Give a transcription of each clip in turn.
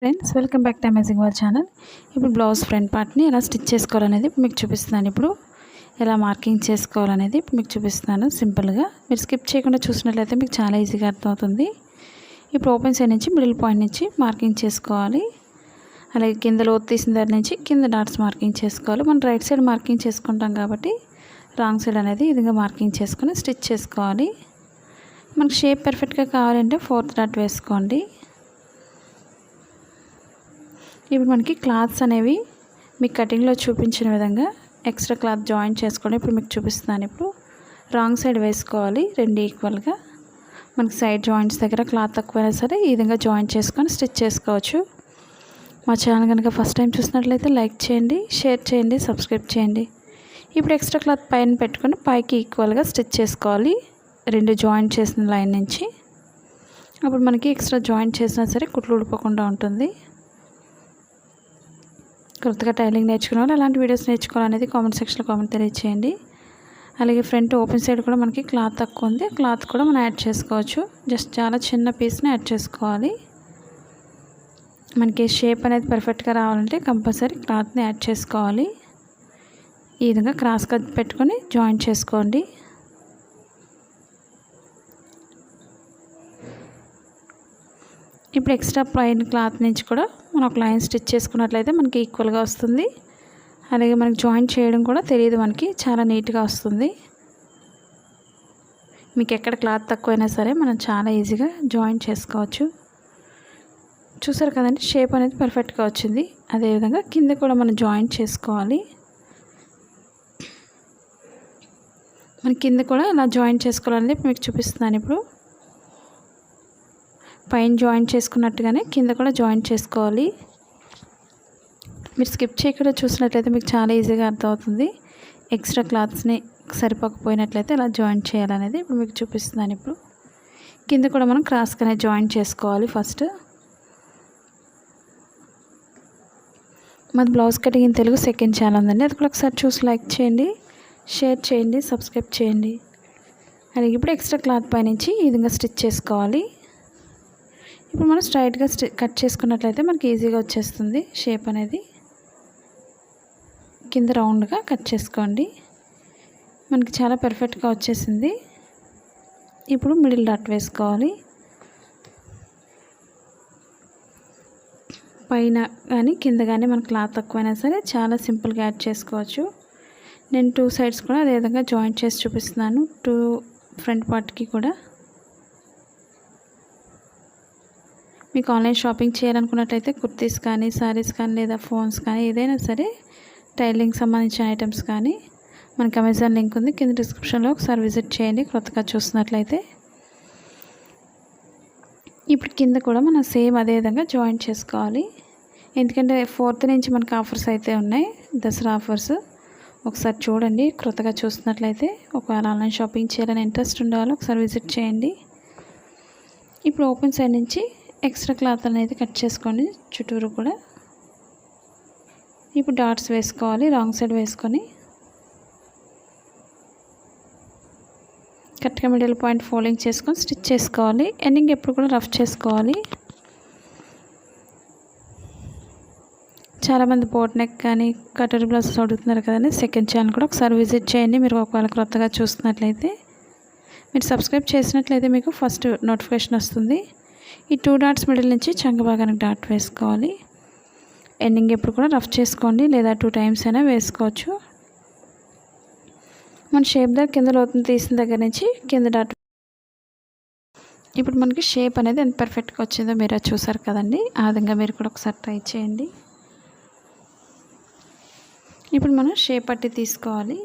Friends welcome back to amazing were channel. ఇప్పుడు blouse front పార్ట్ని ఎలా స్టిచ్ చేసుకోవాలనేది మీకు చూపిస్తున్నాను. ఇప్పుడు ఎలా మార్కింగ్ చేసుకోవాలనేది మీకు చూపిస్తున్నాను సింపుల్గా. మీరు స్కిప్ చేయకుండా చూసినట్లయితే మీకు చాలా ఈజీగా అర్థమవుతుంది. ఇప్పుడు ఓపెన్ సైడ్ నుంచి మిడిల్ పాయింట్ నుంచి మార్కింగ్ చేసుకోవాలి. అలాగే కింద లోతు తీసిన దగ్గర నుంచి కింద డాట్స్ మార్కింగ్ చేసుకోవాలి. మనం రైట్ సైడ్ మార్కింగ్ చేసుకుంటాం కాబట్టి రాంగ్ సైడ్ అనేది ఈ విధంగా మార్కింగ్ చేసుకొని స్టిచ్ చేసుకోవాలి. మనకు షేప్ పర్ఫెక్ట్గా కావాలంటే 4th డాట్ వేసుకోండి. ఇప్పుడు మనకి క్లాత్స్ అనేవి మీకు కటింగ్లో చూపించిన విధంగా ఎక్స్ట్రా క్లాత్ జాయిన్ చేసుకోండి. ఇప్పుడు మీకు చూపిస్తున్నాను. ఇప్పుడు రాంగ్ సైడ్ వేసుకోవాలి, రెండు ఈక్వల్గా. మనకి సైడ్ జాయింట్స్ దగ్గర క్లాత్ తక్కువైనా సరే ఈ విధంగా జాయిన్ చేసుకొని స్టిచ్ చేసుకోవచ్చు. మా ఛానల్ కనుక ఫస్ట్ టైం చూసినట్లయితే లైక్ చేయండి, షేర్ చేయండి, సబ్స్క్రైబ్ చేయండి. ఇప్పుడు ఎక్స్ట్రా క్లాత్ పైన పెట్టుకొని పైకి ఈక్వల్గా స్టిచ్ చేసుకోవాలి రెండు జాయింట్ చేసిన లైన్ నుంచి. అప్పుడు మనకి ఎక్స్ట్రా జాయింట్ చేసినా సరే కుట్లు ఊడిపోకుండా ఉంటుంది. కొత్తగా టైలింగ్ నేర్చుకునే వాళ్ళు అలాంటి వీడియోస్ నేర్చుకోవాలనేది కామెంట్ సెక్షన్లో కామెంట్ తెలియచేయండి. అలాగే ఫ్రంట్ ఓపెన్ సైడ్ కూడా మనకి క్లాత్ తక్కువ ఉంది, క్లాత్ కూడా మనం యాడ్ చేసుకోవచ్చు. జస్ట్ చాలా చిన్న పీస్ని యాడ్ చేసుకోవాలి. మనకి షేప్ అనేది పర్ఫెక్ట్గా రావాలంటే కంపల్సరీ క్లాత్ని యాడ్ చేసుకోవాలి. ఈ విధంగా క్రాస్ కట్ పెట్టుకొని జాయిన్ చేసుకోండి. ఇప్పుడు ఎక్స్ట్రా ప్లెయిన్ క్లాత్ నుంచి కూడా మనం ఒక లైన్ స్టిచ్ చేసుకున్నట్లయితే మనకి ఈక్వల్గా వస్తుంది. అలాగే మనకి జాయింట్ చేయడం కూడా తెలియదు, మనకి చాలా నీట్గా వస్తుంది. మీకు ఎక్కడ క్లాత్ తక్కువైనా సరే మనం చాలా ఈజీగా జాయింట్ చేసుకోవచ్చు. చూసారు కదండి, షేప్ అనేది పర్ఫెక్ట్గా వచ్చింది. అదేవిధంగా కింద కూడా మనం జాయింట్ చేసుకోవాలి. మన కింద కూడా ఇలా జాయింట్ చేసుకోవాలనేది మీకు చూపిస్తున్నాను. ఇప్పుడు పైన జాయింట్ చేసుకున్నట్టుగానే కింద కూడా జాయింట్ చేసుకోవాలి. మీరు స్కిప్ చేయకుండా చూసినట్లయితే మీకు చాలా ఈజీగా అర్థమవుతుంది. ఎక్స్ట్రా క్లాత్స్ని సరిపోకపోయినట్లయితే ఇలా జాయింట్ చేయాలనేది ఇప్పుడు మీకు చూపిస్తున్నాను. ఇప్పుడు కింద కూడా మనం క్రాస్గానే జాయింట్ చేసుకోవాలి. ఫస్ట్ మాది blouse cutting in Telugu second channel ఉందండి, అది కూడా ఒకసారి చూసి లైక్ చేయండి, షేర్ చేయండి, సబ్స్క్రైబ్ చేయండి. అలాగే ఇప్పుడు ఎక్స్ట్రా క్లాత్ పైనుంచి ఈ విధంగా స్టిచ్ చేసుకోవాలి. ఇప్పుడు మనం స్ట్రైట్గా కట్ చేసుకున్నట్లయితే మనకి ఈజీగా వచ్చేస్తుంది షేప్ అనేది. కింద రౌండ్గా కట్ చేసుకోండి, మనకి చాలా పర్ఫెక్ట్గా వచ్చేసింది. ఇప్పుడు మిడిల్ డాట్ వేసుకోవాలి. పైన కానీ కింద కానీ మన క్లాత్ తక్కువైనా సరే చాలా సింపుల్గా యాడ్ చేసుకోవచ్చు. నేను 2 సైడ్స్ కూడా అదేవిధంగా జాయింట్ చేసి చూపిస్తున్నాను, 2 ఫ్రంట్ పార్ట్కి కూడా. మీకు ఆన్లైన్ షాపింగ్ చేయాలనుకున్నట్లయితే కుర్తీస్ కానీ, శారీస్ కానీ, లేదా ఫోన్స్ కానీ, ఏదైనా సరే టైలింగ్ సంబంధించిన ఐటమ్స్ కానీ మనకి అమెజాన్ లింక్ ఉంది కింద డిస్క్రిప్షన్లో, ఒకసారి విజిట్ చేయండి కొత్తగా చూస్తున్నట్లయితే. ఇప్పుడు కింద కూడా మనం సేమ్ అదేవిధంగా జాయింట్ చేసుకోవాలి. ఎందుకంటే 4th నుంచి మనకి ఆఫర్స్ అయితే ఉన్నాయి, దసరా ఆఫర్స్. ఒకసారి చూడండి కొత్తగా చూస్తున్నట్లయితే. ఒకవేళ ఆన్లైన్ షాపింగ్ చేయాలని ఇంట్రెస్ట్ ఉండాలో ఒకసారి విజిట్ చేయండి. ఇప్పుడు ఓపెన్ సైడ్ నుంచి ఎక్స్ట్రా క్లాత్ అనేది కట్ చేసుకోండి చుట్టూరు కూడా. ఇప్పుడు డాట్స్ వేసుకోవాలి రాంగ్ సైడ్ వేసుకొని. కరెక్ట్గా మిడిల్ పాయింట్ ఫోల్డింగ్ చేసుకొని స్టిచ్ చేసుకోవాలి. ఎండింగ్ ఎప్పుడు కూడా రఫ్ చేసుకోవాలి. చాలామంది బోట్ నెక్ కానీ కటోరీ బ్లౌజెస్ అడుగుతున్నారు కదండి, సెకండ్ ఛానల్ కూడా ఒకసారి విజిట్ చేయండి. మీరు ఒకవేళ కొత్తగా చూస్తున్నట్లయితే, మీరు సబ్స్క్రైబ్ చేసినట్లయితే మీకు ఫస్ట్ నోటిఫికేషన్ వస్తుంది. ఈ 2 డాట్స్ మిడిల్ నుంచి చంక భాగానికి డాట్ వేసుకోవాలి. ఎండింగ్ ఎప్పుడు కూడా రఫ్ చేసుకోండి, లేదా 2 టైమ్స్ అయినా వేసుకోవచ్చు. మన షేప్ దగ్గర కింద లోతుని తీసిన దగ్గర నుంచి కింద డాట్. ఇప్పుడు మనకి షేప్ అనేది ఎంత పర్ఫెక్ట్గా వచ్చిందో మీరు చూసారు కదండి, ఆ విధంగా మీరు కూడా ఒకసారి ట్రై చేయండి. ఇప్పుడు మనం షేప్ పట్టి తీసుకోవాలి.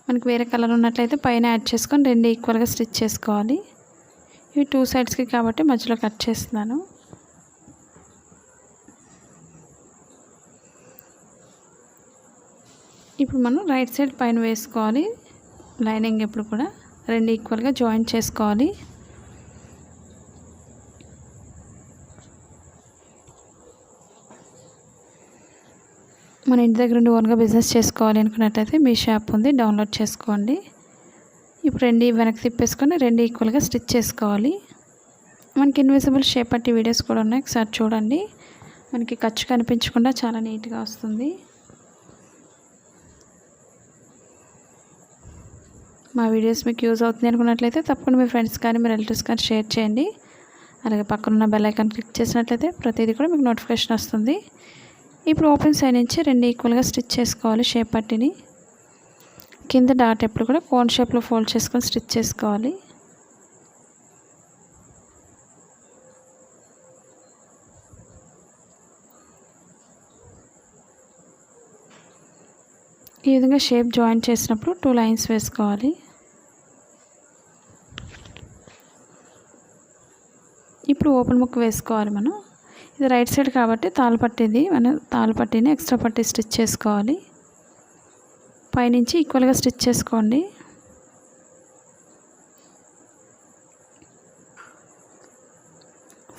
మనకి వేరే కలర్ ఉన్నట్లయితే పైన యాడ్ చేసుకొని 2 ఈక్వల్గా స్టిచ్ చేసుకోవాలి. ఇవి 2 సైడ్స్కి కాబట్టి మధ్యలో కట్ చేస్తున్నాను. ఇప్పుడు మనం రైట్ సైడ్ పైన వేసుకోవాలి. లైనింగ్ ఎప్పుడు కూడా 2 ఈక్వల్గా జాయింట్ చేసుకోవాలి. మన ఇంటి దగ్గర నుండి ఓన్గా బిజినెస్ చేసుకోవాలి అనుకున్నట్లయితే మీ షాప్ ఉంది, డౌన్లోడ్ చేసుకోండి. ఇప్పుడు 2 వెనక్కి తిప్పేసుకొని 2 ఈక్వల్గా స్టిచ్ చేసుకోవాలి. మనకి ఇన్విజిబుల్ షేప్ పట్టి వీడియోస్ కూడా ఉన్నాయి, ఒకసారి చూడండి. మనకి ఖర్చు కనిపించకుండా చాలా నీట్గా వస్తుంది. మా వీడియోస్ మీకు యూజ్ అవుతుంది అనుకున్నట్లయితే తప్పకుండా మీ ఫ్రెండ్స్ కానీ మీ రిలేటివ్స్ కానీ షేర్ చేయండి. అలాగే పక్కనున్న బెల్ ఐకాన్ క్లిక్ చేసినట్లయితే ప్రతిదీ కూడా మీకు నోటిఫికేషన్ వస్తుంది. ఇప్పుడు ఓపెన్ సైడ్ నుంచి 2 ఈక్వల్గా స్టిచ్ చేసుకోవాలి. షేప్ పట్టిని కింద డాట్ ఎప్పుడు కూడా కోన్ షేప్లో ఫోల్డ్ చేసుకొని స్టిచ్ చేసుకోవాలి. ఈ విధంగా షేప్ జాయిన్ చేసినప్పుడు 2 లైన్స్ వేసుకోవాలి. ఇప్పుడు ఓపెన్ ముక్క వేసుకోవాలి. మనం ఇది రైట్ సైడ్ కాబట్టి తాళ్ళపట్టిది, మనం తాళ్ళపట్టిని ఎక్స్ట్రా పట్టి స్టిచ్ చేసుకోవాలి. పైనుంచి ఈక్వల్గా స్టిచ్ చేసుకోండి.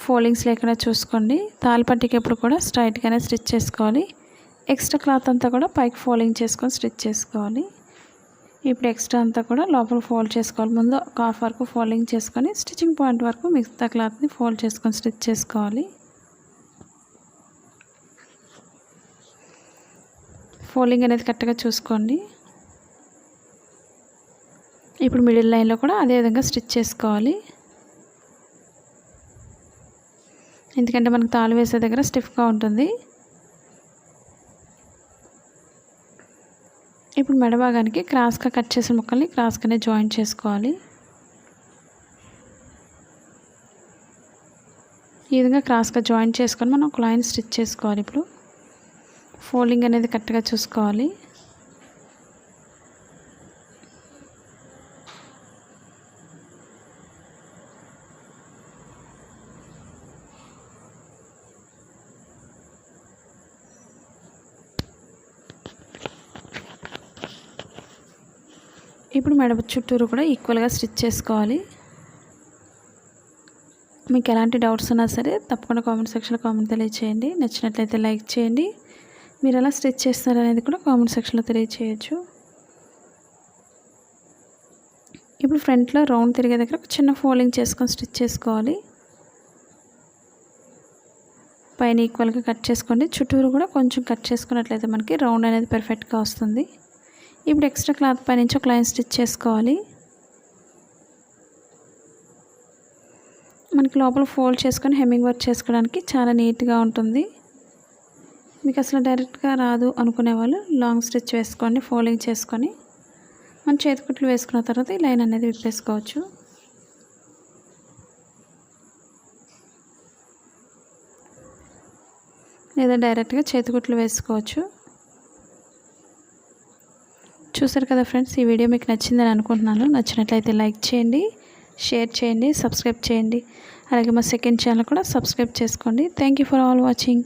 ఫోల్డింగ్స్ లేకుండా చూసుకోండి. తాళ్ళపట్టికి ఎప్పుడు కూడా స్ట్రైట్గానే స్టిచ్ చేసుకోవాలి. ఎక్స్ట్రా క్లాత్ అంతా కూడా పైకి ఫోల్డింగ్ చేసుకొని స్టిచ్ చేసుకోవాలి. ఇప్పుడు ఎక్స్ట్రా అంతా కూడా లోపల ఫోల్డ్ చేసుకోవాలి. ముందు ఒక హాఫ్ వరకు ఫోల్డింగ్ చేసుకొని స్టిచ్చింగ్ పాయింట్ వరకు మిగతా క్లాత్ని ఫోల్డ్ చేసుకొని స్టిచ్ చేసుకోవాలి. ఫోల్డింగ్ అనేది కరెక్ట్గా చూసుకోండి. ఇప్పుడు మిడిల్ లైన్లో కూడా అదే విధంగా స్టిచ్ చేసుకోవాలి. ఎందుకంటే మనకు తాళ్ళు వేసే దగ్గర స్టిఫ్గా ఉంటుంది. ఇప్పుడు మెడ భాగానికి క్రాస్గా కట్ చేసిన ముక్కల్ని క్రాస్గానే జాయిన్ చేసుకోవాలి. ఈ విధంగా క్రాస్గా జాయిన్ చేసుకొని మనం ఒక లైన్ స్టిచ్ చేసుకోవాలి. ఇప్పుడు ఫోల్డింగ్ అనేది కరెక్ట్గా చూసుకోవాలి. ఇప్పుడు మెడ చుట్టూరు కూడా ఈక్వల్గా స్టిచ్ చేసుకోవాలి. మీకు ఎలాంటి డౌట్స్ ఉన్నా సరే తప్పకుండా కామెంట్ సెక్షన్లో కామెంట్ తెలియచేయండి. నచ్చినట్లయితే లైక్ చేయండి. మీరు ఎలా స్టిచ్ చేస్తారు అనేది కూడా కామెంట్ సెక్షన్లో తెలియచేయచ్చు. ఇప్పుడు ఫ్రంట్లో రౌండ్ తిరిగే దగ్గర ఒక చిన్న ఫోల్డింగ్ చేసుకొని స్టిచ్ చేసుకోవాలి. పైన ఈక్వల్గా కట్ చేసుకోండి. చుట్టూరు కూడా కొంచెం కట్ చేసుకున్నట్లయితే మనకి రౌండ్ అనేది పర్ఫెక్ట్గా వస్తుంది. ఇప్పుడు ఎక్స్ట్రా క్లాత్ పై నుంచి ఒక లైన్ స్టిచ్ చేసుకోవాలి. మనకి లోపల ఫోల్డ్ చేసుకొని హెమ్మింగ్ వర్క్ చేసుకోవడానికి చాలా నీట్గా ఉంటుంది. మీకు అసలు డైరెక్ట్గా రాదు అనుకునే వాళ్ళు లాంగ్ స్టిచ్ వేసుకోండి. ఫోల్డింగ్ చేసుకొని మన చేతికుట్లు వేసుకున్న తర్వాత ఈ లైన్ అనేది విప్పేసుకోవచ్చు. లేదా డైరెక్ట్గా చేతికుట్లు వేసుకోవచ్చు. చూసారు కదా ఫ్రెండ్స్, ఈ వీడియో మీకు నచ్చిందని అనుకుంటున్నాను. నచ్చినట్లయితే లైక్ చేయండి, షేర్ చేయండి, సబ్స్క్రైబ్ చేయండి. అలాగే మా సెకండ్ ఛానల్ కూడా సబ్స్క్రైబ్ చేసుకోండి. Thank you for all watching.